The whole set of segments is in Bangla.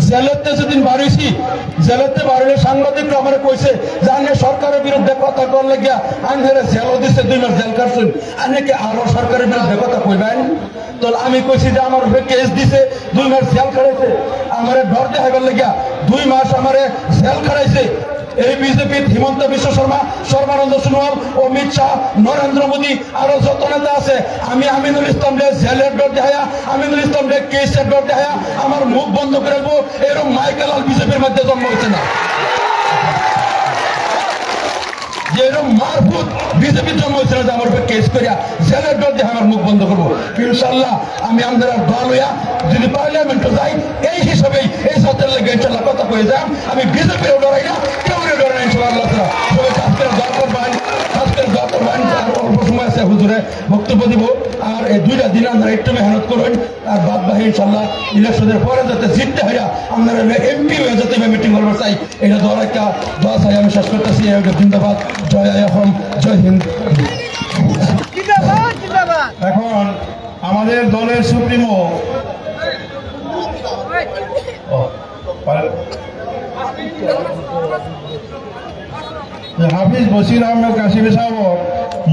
জেলতে যেদিন বাড়িছি জেলতে বাড়িলে সাংবাদিকরা আমার কইছে যে আনে সরকারের বিরুদ্ধে কথা কর লাগিয়া আনহেরে জেল দিছে 2 মাস জেল কাটছেন আনে কি আরো সরকারের বিরুদ্ধে কথা কইবেন তো আমি কইছি যে আমার উপরে কেস দিছে 2 মাস জেল খাটাইছে আমারে ডর দেখাইবার লাগিয়া 2 মাস আমারে জেল খাটাইছে এই বিজেপি হিমন্ত বিশ্ব শর্মা সর্বানন্দ সোনোয়াল অমিত শাহ নরেন্দ্র মোদী আরো যত নেতা আছে আমি আমিনুল ইসলাম জেলের ডর দেখায়া আমিনুল ইসলাম কেসের ডর দেখায়া আমার মুখ বন্ধ করে রাখবো এরকম মাইকেলাল বিজেপির মধ্যে জন্ম হয়েছে না যেরকম মারফুত বিজেপির জন্ম হয়েছিল যে আমার উপর কেস করিয়া জেলের ডর দিয়ে আমার মুখ বন্ধ করবো ইনশাল্লাহ আমি আমাদের দল হইয়া যদি পার্লামেন্টে যাই এই হিসাবেই এই সত্যের লেগে ইনশাল্লাহ কথা কয়ে যান আমি বিজেপিরও ডরাই না কেউ ডরাই না ইনশাল্লাহ সবাই আজকের দল করবেন আর অল্প সময় আছে হুজুরে বক্তব্য দিব আর এই 2টা দিন আপনারা একটু মেহনত করবেন আর বাদ বাকি ইনশাল্লাহ ইলেকশনের পরে যাতে জিততে হইয়া আপনারা এমপি হয়ে যাতে মিটিং করবার চাই এটা দল একটা দোয়া চাই আমি শেষ করতেছি জিন্দাবাদ জয় আইএফএম জয় হিন্দ এখন আমাদের দলের সুপ্রিমো হাফিজ বশির আহমেদ কাশিমি সাহেবক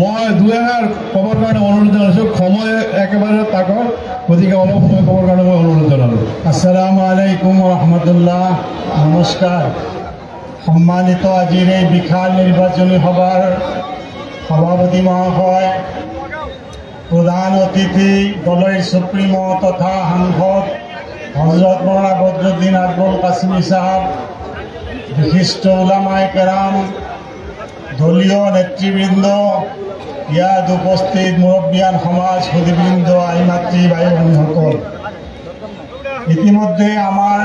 মই 2-1 ক'বৰ কাৰণে অনুৰোধ জনাইছোঁ সময় একেবাৰে তাকৰ গতিকে অলপ সময় ক'বৰ কাৰণে মই অনুৰোধ জনালোঁ আসসালামু আলাইকুম রহমতুল্লাহ নমস্কাৰ সম্মানিত আজিৰ এই বিশাল নিৰ্বাচনী সভাৰ সভাপতি মহাশয় প্রধান অতিথি দলের সুপ্রিমো তথা সাংসদ হজরত মৌলানা বদরুদ্দিন আকবর কাসিমি সাহেব বিশিষ্ট উলামায়ে কেরাম দলীয় নেতৃবৃন্দ ইয়াত উপস্থিত মুরব্বিয়ান সমাজ সুদীবৃন্দ আইমাতৃ ভাই ভনীসকল ইতিমধ্যে আমার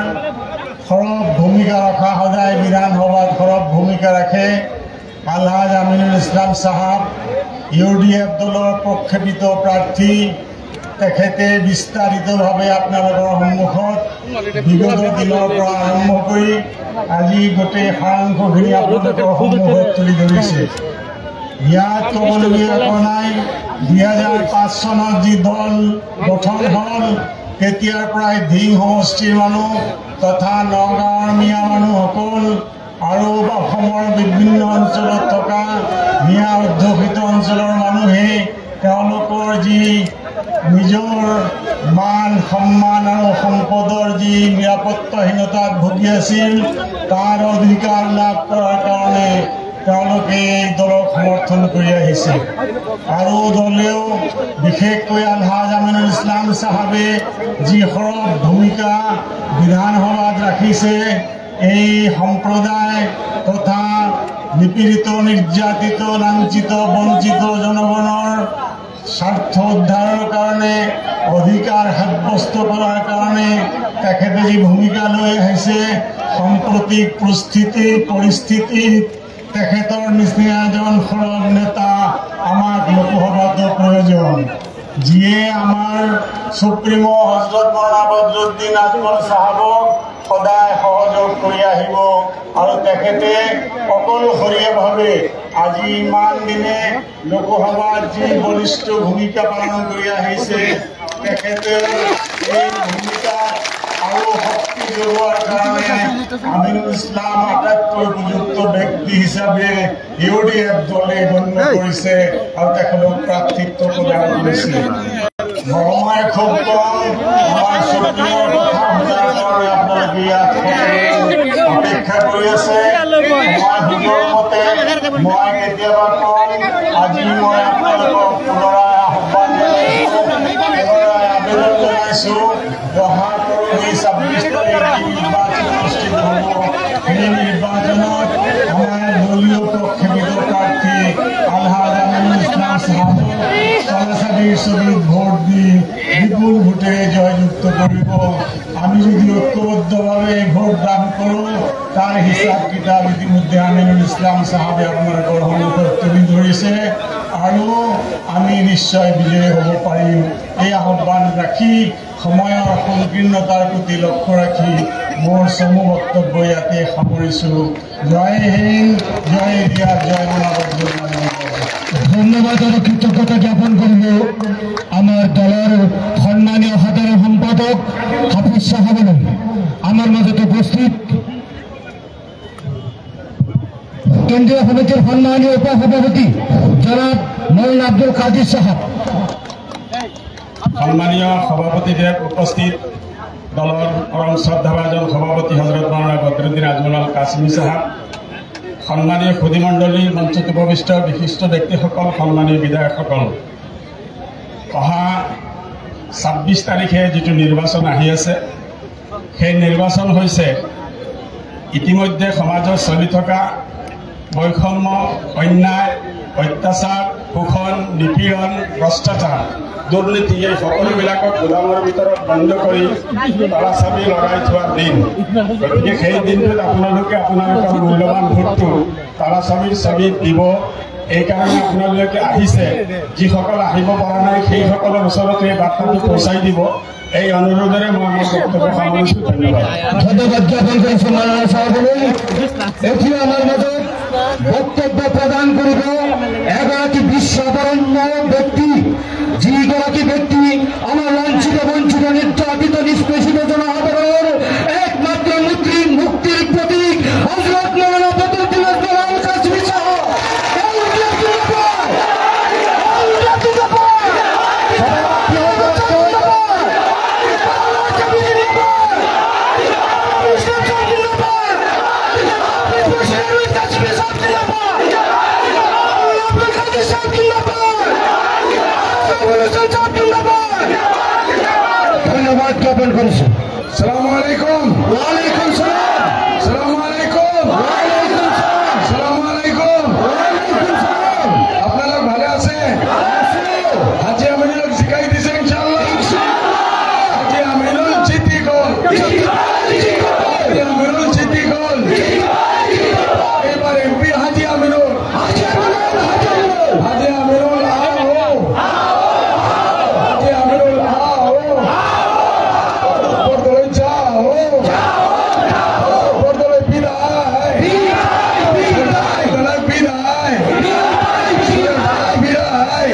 সরব ভূমিকা রখা সদায় বিধানসভাত সরব ভূমিকা রাখে আলহাজ আমিনুল ইসলাম সাহাব ইউডিএফ দলের প্রক্ষেপিত প্রার্থী তেখেতে বিস্তারিতভাবে আপনাদের সন্মুখত বিগত দিনের আরম্ভ করে আজি গোটেই সাৰাংশখিনি আপনাদের সন্মুখত তুলি ধরিছে ইয়াত কবলগীয়া একো নাই 2005 চনত যি দল গঠন হল তেতিয়াৰ পৰাই ধিং সমষ্টিৰ মানুহ তথা নগাঁৱৰ মিয়া মানুহসকল আৰু অসমৰ বিভিন্ন অঞ্চলত থকা মিয়া অধ্যুষিত অঞ্চলৰ মানুহে তেওঁলোকৰ যি নিজৰ মান সন্মান আৰু সম্পদৰ যি নিৰাপত্তাহীনতাত ভুগি আছিল তাৰ অধিকাৰ লাভ কৰাৰ কাৰণে তেওঁলোকে এই দলক সমৰ্থন কৰি আহিছে আৰু দলেও বিশেষকৈ আলহাজ আমিনুল ইছলাম সাহাবে যি সৰব ভূমিকা বিধানসভাত ৰাখিছে এই সম্প্ৰদায় তথা নিপীড়িত নিৰ্যাতিত লাঞ্ছিত বঞ্চিত জনগণৰ স্বার্থ উদ্ধারের কারণে অধিকার সাব্যস্ত করার কারণে তেখেতে যে ভূমিকা লৈ আহিছে সাম্প্রতিক পরিস্থিতি তেখেতৰ নিচিনা এজন সৰব নেতা আমাক লোকসভাতো প্রয়োজন যিয়ে আমার সুপ্রিমো হজরত মৌলানা বদরুদ্দিন আকবর সাহাবক সদায় সহযোগ কৰি আহিব আৰু তেখেতে অকলশৰীয়াভাৱে আজি ইমান দিনে লোকসভাত যি বলিষ্ঠ ভূমিকা পালন কৰি আহিছে তেখেতে এই ভূমিকা আৰু শক্তি যোগোৱাৰ কাৰণে আমিনুল ইছলাম আটাইতকৈ উপযুক্ত ব্যক্তি হিচাপে ইউডিএফ দলে গণ্য কৰিছে আৰু তেখেতক প্ৰাৰ্থিত্ব প্ৰদান কৰিছে সময় খুব কম আমার সুপ্রিমোর কথা শুনার কারণে আপনাদের ইয়াত অপেক্ষা করে আছে মই সুযোগ মতে মই কেতিয়াবা কম আজি মই আপোনালোকক পুনরায় আহ্বান জনাইছো পুনরায় আবেদন জনাইছো অহা পৰহি 26 তাৰিখে নিৰ্বাচন অনুষ্ঠিত হ'ব এই নিৰ্বাচনত আমাৰ দলীয় প্ৰক্ষেপিত প্ৰাৰ্থী আলহাজ আমিনুল ইছলাম সাহাব ছবিত ভোট দি বিপুল ভোটেৰে জয়যুক্ত কৰিব আমি যদি ঐক্যবদ্ধভাৱে ভোট দান কৰোঁ তাৰ হিচাপ কিতাপ ইতিমধ্যে আমিনুল ইছলাম সাহাবে আপোনালোকৰ সন্মুখত তুলি ধৰিছে আৰু আমি নিশ্চয় বিজয়ী হ'ব পাৰিম এই আহ্বান ৰাখি সময়ৰ সংকীৰ্ণতাৰ প্ৰতি লক্ষ্য ৰাখি মোৰ চমু বক্তব্য ইয়াতে সামৰিছোঁ জয় হিন্দ জয় ইণ্ডিয়া জয় মৌলানা ধন্যবাদ ও কৃতজ্ঞতা জ্ঞাপন করব আমার দলের সম্মানীয় সাধারণ সম্পাদক হাফিজ সাহেব আমার আমার মাঝে উপস্থিত কেন্দ্রীয় সমিতির সম্মানীয় উপসভাপতি জনাব মৌলানা আব্দুল কাদির সাহেব, সম্মানীয় সভাপতিদেব উপস্থিত দলের পরম শ্রদ্ধাভাজন সভাপতি হজরত মৌলানা বদরুদ্দিন আজমল আল কাসিমি সাহেব, সম্মানীয় সুধীমণ্ডলীৰ মঞ্চত উপবিষ্ট বিশিষ্ট ব্যক্তিসকল, সম্মানীয় বিধায়কসকল, অহা ২৬ তাৰিখে যিটো নিৰ্বাচন আহি আছে সেই নিৰ্বাচন হৈছে ইতিমধ্যে সমাজত চলি থকা বৈষম্য, অন্যায়, অত্যাচাৰ, শোষণ, নিপীড়ন, ভ্ৰষ্টাচাৰ, দুৰ্নীতি এই সকলোবিলাকক গোলামৰ ভিতৰত বন্ধ কৰি তলাচাবি লগাই থোৱাৰ দিন। গতিকে সেই দিনটোত আপোনালোকে আপোনালোকৰ মূল্যৱান ভোটটো তলাচাবিৰ চাবিত দিব। এইকাৰণে আপোনালোকে আহিছে, যিসকল আহিব পৰা নাই সেইসকলৰ ওচৰত এই বাৰ্তাটো পৌঁছাই দিব। এই অনুৰোধেৰে মই মোৰ বক্তব্য সামৰিছোঁ। ধন্যবাদ। ধন্যবাদ জ্ঞাপন কৰিছোঁ মৌলানা সাহেবলৈ। এতিয়া আমাৰ মাজত বক্তব্য প্ৰদান কৰিব এগৰাকী বিশ্ববৰণ্য ব্যক্তি, যিগৰাকী ব্যক্তি আমাৰ লাঞ্ছিত, বঞ্চিত, নিৰ্যাতিত, নিষ্পেষিত জনসাধাৰণৰ একমাত্ৰ মুক্তিৰ প্ৰতীক হযরত মৌলানা বদরুদ্দিন আজমল আল কাসিমি সাহেব। ধন্যবাদ জ্ঞাপন করছি। সালামু আলাইকুম। ওয়ালাইকুম সালাম। সালামু আলাইকুম। ওয়ালাইকুম সালাম। সালামু আলাইকুম। ওয়ালাইকুম সালাম। আপনারা ভালো আছেন? হাজি আমিনুল শিখাই দিছে ইনশাআল্লাহ। হাজি আমিনুল জিতি গোল। হাজি আমিনুল জিতি গোল। এবার এমপি হাজি আমিনুল। হাজি আমিনুল आओ। হাজি আমিনুল आओ। বদলে যাও। বদলে বিদায়। বিদায়। বিদায়। বিদায়। বিদায়।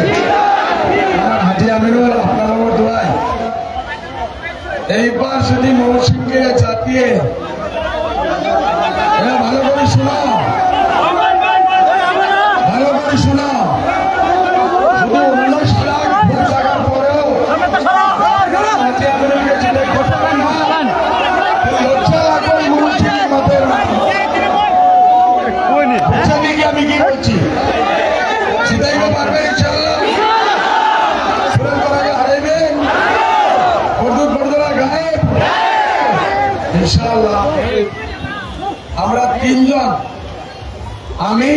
হাজি আমিনুল আপনার আমার দোয়ায় এইবার যদি মৌসুমকে চাপিয়ে ভালো করে শোনো, ভালো করে শোনো। শুধু 19 লাখ ভোট থাকার পরেও হাজি আমিনুলকে জেলে ঘোষণা না, লজ্জা লাগবে মৌসুমের মাথায়। আমি কি বলছি সিধাইতে পারবে ইনশাআল্লাহ। সুরেশ বাবাকে হারাইবে, বরদুর বরদরা গায়েব ইনশাআল্লাহ। আমরা তিনজন, আমি,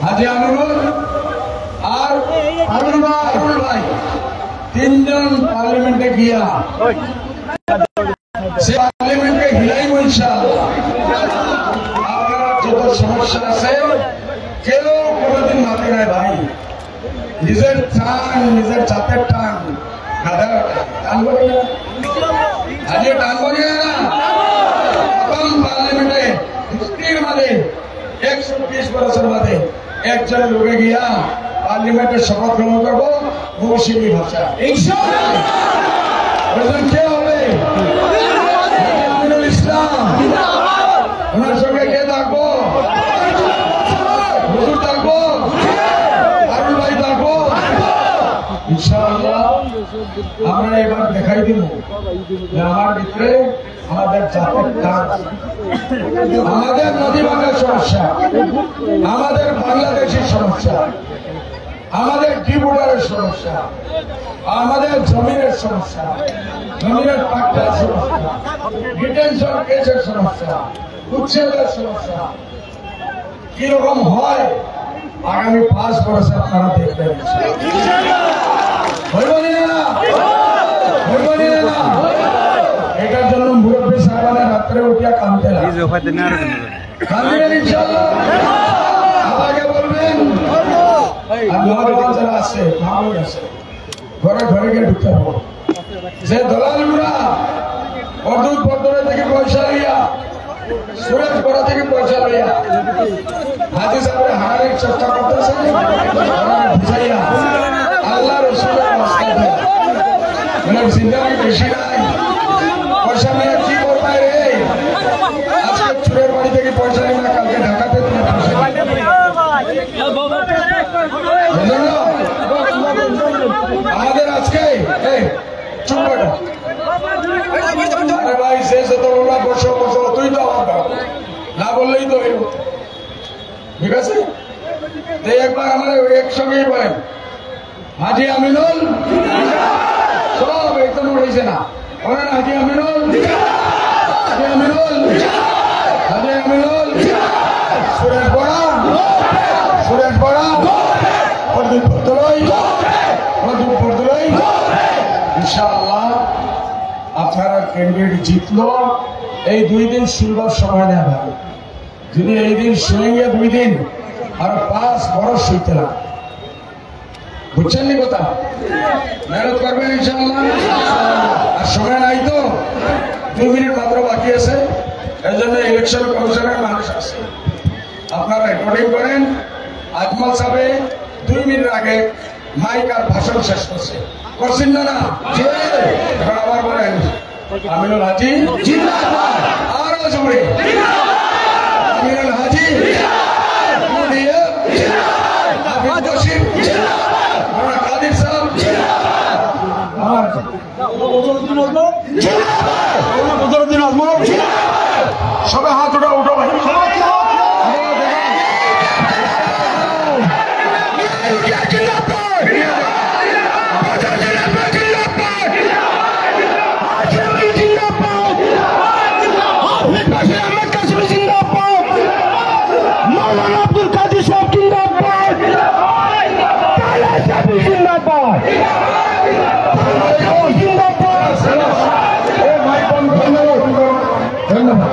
হাজি আমিনুল আর আরুল ভাই তিনজন পার্লামেন্টে গিয়া সে পার্লামেন্টকে হিলাইব ইনশাআল্লাহ। আপনারা যত সমস্যা আছে কেউ কোনোদিন মাতে নাই ভাই, নিজের টান, নিজের চাপের টান টানবো না, আজকে টানবো না। প্রথম পার্লামেন্টে হিস্ট্রির মাঝে 120 বছর বাদে একজন লোকে গিয়া পার্লামেন্টের শপথ গ্রহণ করবো মৌসুমী ভাষা ইনশাআল্লাহ। কে হবে? আমিনুল ইসলাম। ওনার সঙ্গে কে থাকবো? হুজুর থাকবো, আরুল ভাই থাকবো ইনশাআল্লাহ। আমরা এবার দেখাই দিব যে আমার ভিতরে আমাদের জাতের টান, আমাদের নদী ভাঙার সমস্যা, আমাদের বাংলাদেশের সমস্যা, আমাদের ডিবুডারের সমস্যা, আমাদের জমিনের সমস্যা, জমিনের পাট্টার সমস্যা, ডিটেনশন কেসের সমস্যা, উচ্ছেদের সমস্যা কিরকম হয় আগামী 5 বছর আপনারা দেখবেন। এটার জন্য মুরব্বী সাহেবানের রাত্রে উঠিয়া কাঁদতে ইনশাআল্লাহ। আমাকে বলবেন যারা আছে ঘরে ঘরে গিয়ে ঢুকতে পারবো। যে দলালুরা অদূর বদরে থেকে পয়সা লইয়া, সুরেশ বড় থেকে পয়সা লইয়া হাজি সাহেবের হারানোর চেষ্টা করতেছে, বুঝাইয়া আল্লাহ রসুলের রাস্তায় জিন্দাগি বেশি নাই, পয়সা নিয়ে কি করবে রে? ঠিক আছে? একবার আমরা একসঙ্গেই বলেন, হাজি আমিনুল, সব একদম উঠেছে না, বলেন হাজি আমিনুল, হাজি আমিনুল, হাজি আমিনুল, সুরেশ বড়া, সুরেশ বড়া, প্রদীপ বরদলৈ, প্রদীপ বরদলৈ। ইনশাআল্লাহ আপনারা ক্যান্ডিডেট জিতলো। এই 2 দিন শুনবার সময় নেওয়া হবে। যদি এই দিন শুনে গিয়ে 2 দিন আর 5 বরস শুইতে না, বুঝছেন নি কথা? মেহনত করবেন ইনশাআল্লাহ। আর সময় নাই তো, 2 মিনিট মাত্র বাকি আছে। এই জন্য ইলেকশন কমিশনের মানুষ আছে, আপনারা রেকর্ডিং করেন। আজমল সাহেব 2 মিনিট আগে মাইক আর ভাষণ শেষ করছে, করছেন না? না, এখন আবার বলেন আমিনুল হাজি জিন্দাবাদ, আরো জোরে আমিনুল হাজি কাদির সাহেব, সবাই হাত উঠা উঠো ভাই। ধন্যবাদ।